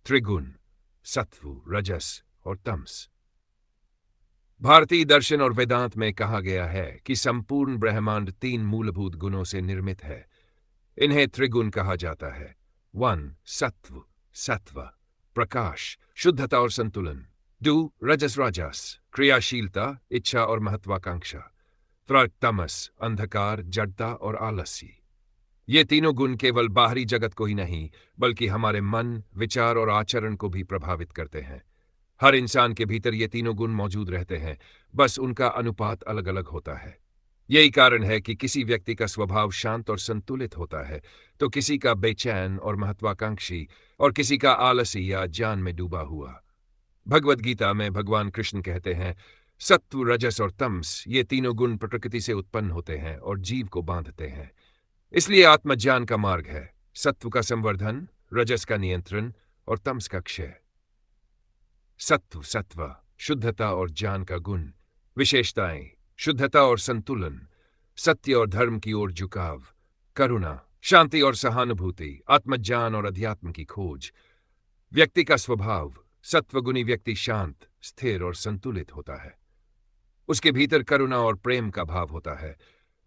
त्रिगुण, सत्व, रजस और तमस। भारतीय दर्शन और वेदांत में कहा गया है कि संपूर्ण ब्रह्मांड 3 मूलभूत गुणों से निर्मित है। इन्हें त्रिगुण कहा जाता है। 1 सत्व, सत्व, प्रकाश, शुद्धता और संतुलन। 2 रजस, राजस, क्रियाशीलता, इच्छा और महत्वाकांक्षा। 3 तमस, अंधकार, जड़ता और आलस्य। ये तीनों गुण केवल बाहरी जगत को ही नहीं, बल्कि हमारे मन, विचार और आचरण को भी प्रभावित करते हैं। हर इंसान के भीतर ये तीनों गुण मौजूद रहते हैं, बस उनका अनुपात अलग अलग होता है। यही कारण है कि किसी व्यक्ति का स्वभाव शांत और संतुलित होता है, तो किसी का बेचैन और महत्वाकांक्षी, और किसी का आलसी या ज्ञान में डूबा हुआ। भगवद गीता में भगवान कृष्ण कहते हैं, सत्व, रजस और तमस ये तीनों गुण प्रकृति से उत्पन्न होते हैं और जीव को बांधते हैं। इसलिए आत्मज्ञान का मार्ग है सत्व का संवर्धन, रजस का नियंत्रण और तमस का क्षय। सत्व, सत्व, शुद्धता और ज्ञान का गुण। विशेषताएं: शुद्धता और संतुलन, सत्य और धर्म की ओर झुकाव, करुणा, शांति और सहानुभूति, आत्मज्ञान और अध्यात्म की खोज। व्यक्ति का स्वभाव: सत्वगुणी व्यक्ति शांत, स्थिर और संतुलित होता है। उसके भीतर करुणा और प्रेम का भाव होता है।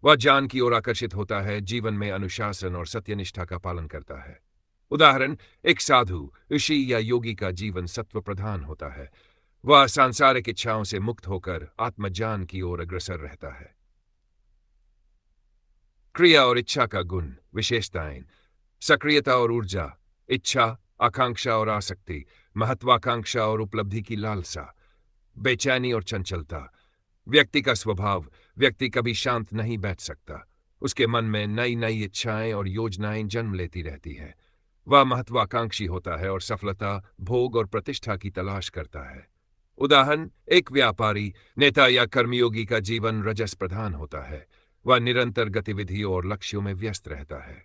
वह ज्ञान की ओर आकर्षित होता है, जीवन में अनुशासन और सत्यनिष्ठा का पालन करता है। उदाहरण: एक साधु, ऋषि या योगी का जीवन सत्व प्रधान होता है। वह सांसारिक इच्छाओं से मुक्त होकर आत्मज्ञान की ओर अग्रसर रहता है। क्रिया और इच्छा का गुण। विशेषताएं: सक्रियता और ऊर्जा, इच्छा, आकांक्षा और आसक्ति, महत्वाकांक्षा और उपलब्धि की लालसा, बेचैनी और चंचलता। व्यक्ति का स्वभाव: व्यक्ति कभी शांत नहीं बैठ सकता। उसके मन में नई नई इच्छाएं और योजनाएं जन्म लेती रहती हैं। वह महत्वाकांक्षी होता है और सफलता, भोग और प्रतिष्ठा की तलाश करता है। उदाहरण: एक व्यापारी, नेता या कर्मयोगी का जीवन रजस प्रधान होता है। वह निरंतर गतिविधियों और लक्ष्यों में व्यस्त रहता है।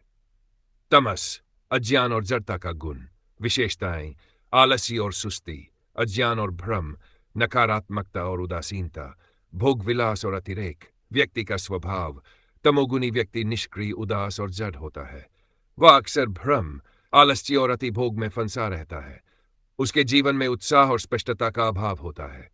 तमस, अज्ञान और जड़ता का गुण। विशेषताएं: आलस्य और सुस्ती, अज्ञान और भ्रम, नकारात्मकता और उदासीनता, भोग विलास और अतिरेक। व्यक्ति का स्वभाव: तमोगुणी व्यक्ति निष्क्रिय, उदास और जड़ होता है। वह अक्सर भ्रम, आलस्य और अतिभोग में फंसा रहता है। उसके जीवन में उत्साह और स्पष्टता का अभाव होता है।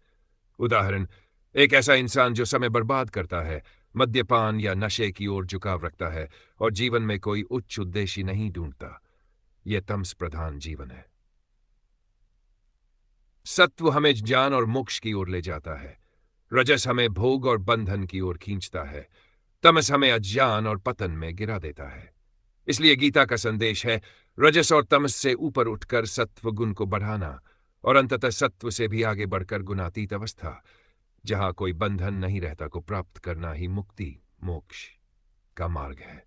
उदाहरण: एक ऐसा इंसान जो समय बर्बाद करता है, मद्यपान या नशे की ओर झुकाव रखता है और जीवन में कोई उच्च उद्देश्य नहीं ढूंढता। यह तमस प्रधान जीवन है। सत्व हमें ज्ञान और मोक्ष की ओर ले जाता है। रजस हमें भोग और बंधन की ओर खींचता है। तमस हमें अज्ञान और पतन में गिरा देता है। इसलिए गीता का संदेश है, रजस और तमस से ऊपर उठकर सत्व गुण को बढ़ाना, और अंततः सत्व से भी आगे बढ़कर गुणातीत अवस्था, जहां कोई बंधन नहीं रहता, को प्राप्त करना ही मुक्ति, मोक्ष का मार्ग है।